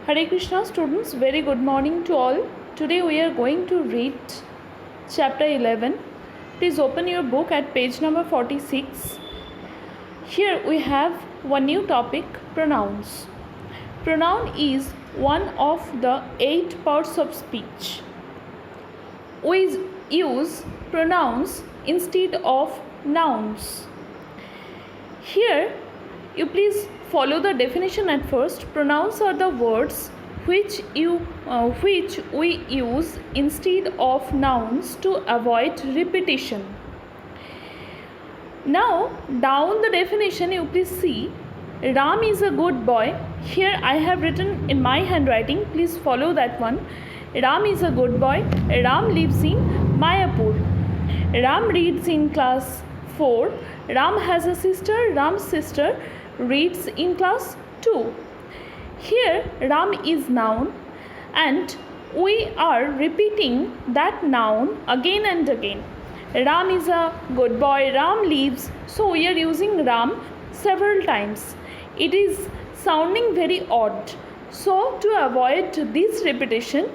Hare Krishna students, very good morning to all. Today we are going to read chapter 11. Please open your book at page number 46. Here we have one new topic, pronouns. Pronoun is one of the 8 parts of speech. We use pronouns instead of nouns. Here you please follow the definition at first. Pronouns are the words which we use instead of nouns to avoid repetition. Now down the definition you please see, Ram is a good boy. Here I have written in my handwriting, please follow that one. Ram is a good boy. Ram lives in Mayapur. Ram reads in class 4. Ram has a sister. Ram's sister reads in class 2. Here Ram is noun and we are repeating that noun again and again. Ram is a good boy. Ram lives. So we are using Ram several times. It is sounding very odd. So to avoid this repetition,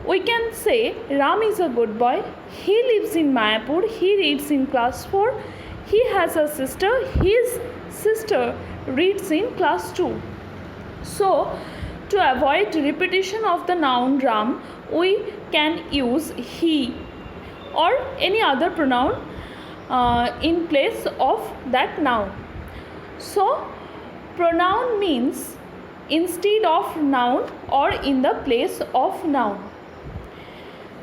we can say Ram is a good boy. He lives in Mayapur. He reads in class 4. He has a sister. His sister reads in class 2. So to avoid repetition of the noun Ram, we can use he or any other pronoun in place of that noun. So pronoun means instead of noun or in the place of noun.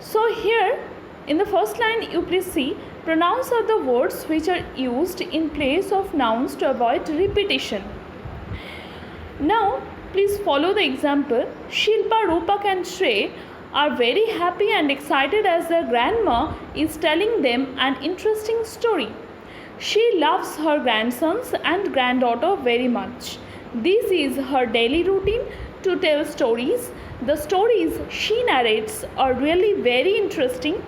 So here in the first line you please see, pronouns are the words which are used in place of nouns to avoid repetition. Now please follow the example. Shilpa, Rupak and Shrey are very happy and excited as their grandma is telling them an interesting story. She loves her grandsons and granddaughter very much. This is her daily routine to tell stories. The stories she narrates are really very interesting.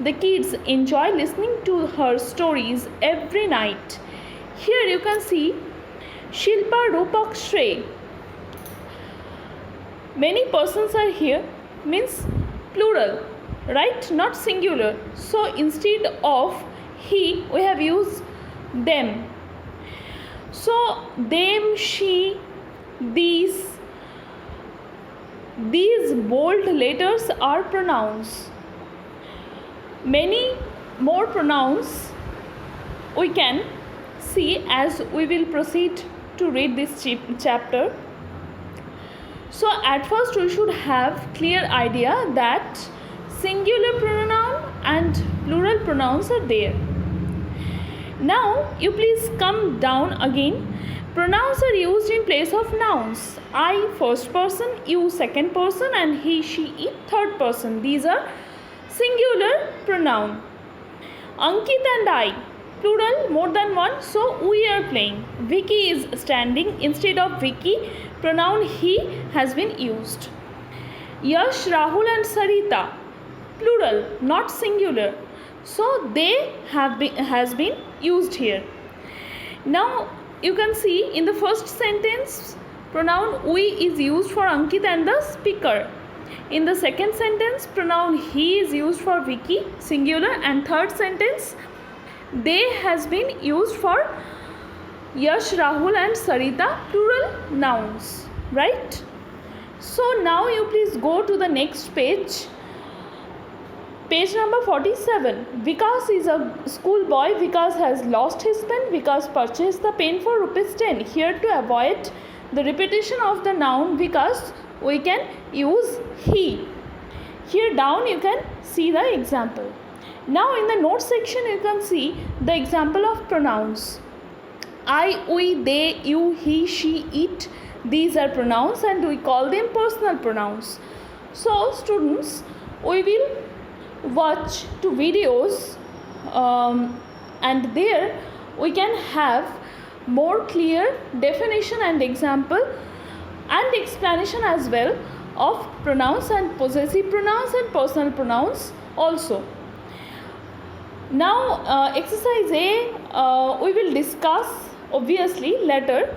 The kids enjoy listening to her stories every night. Here you can see Shilpa, Rupak, Shrey. Many persons are here, means plural, right? Not singular. So instead of he, we have used them. So them, she, these bold letters are pronouns. Many more pronouns we can see as we will proceed to read this chapter. So at first we should have clear idea that singular pronoun and plural pronouns are there. Now you please come down again. Pronouns are used in place of nouns. I first person, you second person and he, she, it third person. These are singular pronoun. Ankit and I, plural, more than one, so we are playing. Vicky is standing. Instead of Vicky, pronoun he has been used. Yash, Rahul and Sarita, plural, not singular, so they has been used here. Now you can see in the first sentence pronoun we is used for Ankit and the speaker. In the second sentence pronoun he is used for Vicky, singular, and third sentence they has been used for Yash, Rahul and Sarita, plural nouns, right? So now you please go to the next page. Page number 47. Vikas is a schoolboy. Vikas has lost his pen. Vikas purchased the pen for ₹10. Here to avoid the repetition of the noun Vikas, we can use he. Here down you can see the example. Now in the notes section you can see the example of pronouns. I, we, they, you, he, she, it. These are pronouns and we call them personal pronouns. So students, we will watch 2 videos and there we can have more clear definition and example and explanation as well of pronouns and possessive pronouns and personal pronouns also. Now exercise A we will discuss obviously later.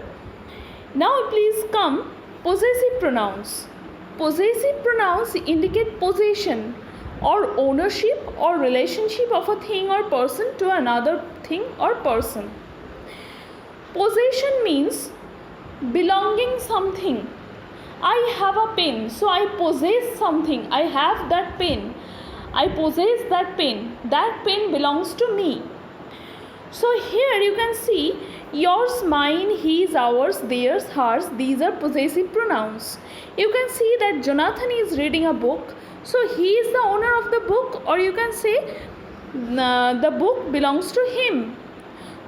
Now please come possessive pronouns. possessive pronouns indicate possession or ownership or relationship of a thing or person to another thing or person. Possession means belonging something. I have a pen, so I possess something. I have that pen. I possess that pen. That pen belongs to me. So here you can see yours, mine, his, ours, theirs, hers. These are possessive pronouns. You can see that Jonathan is reading a book. So he is the owner of the book, or you can say the book belongs to him.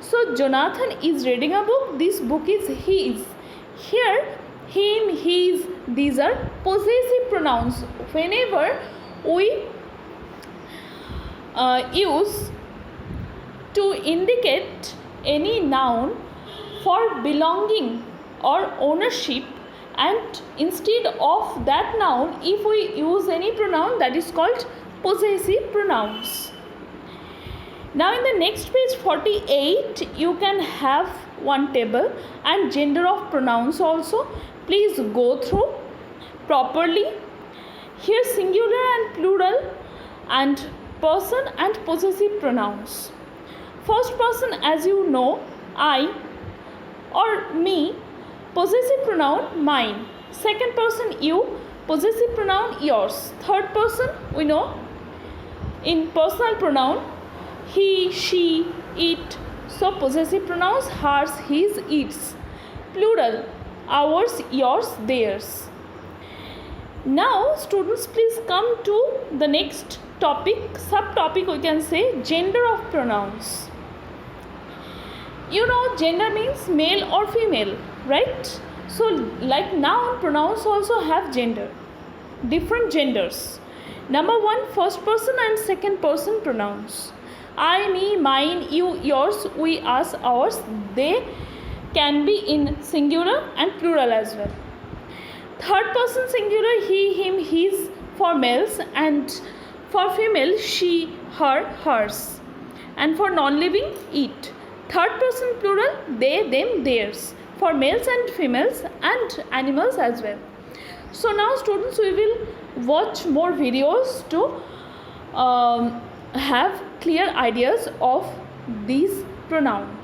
So Jonathan is reading a book. This book is his. Here him, his, these are possessive pronouns. Whenever we use to indicate any noun for belonging or ownership, and instead of that noun if we use any pronoun, that is called possessive pronouns. Now in the next page 48 you can have one table and gender of pronouns also. Please go through properly. Here singular and plural and person and possessive pronouns. First person, as you know, I or me. Possessive pronoun mine. Second person you. Possessive pronoun yours. Third person we know in personal pronoun he, she, it. So possessive pronouns hers, his, its. Plural ours, yours, theirs. Now students, please come to the next topic, subtopic we can say, gender of pronouns. You know, gender means male or female, right? So like noun, pronouns also have gender, different genders. Number one, first person and second person pronouns. I, me, mine, you, yours, we, us, ours. They can be in singular and plural as well. Third person singular he, him, his for males, and for female she, her, hers, and for non-living it. Third person plural they, them, theirs for males and females and animals as well. So now students, we will watch more videos to have clear ideas of these pronouns.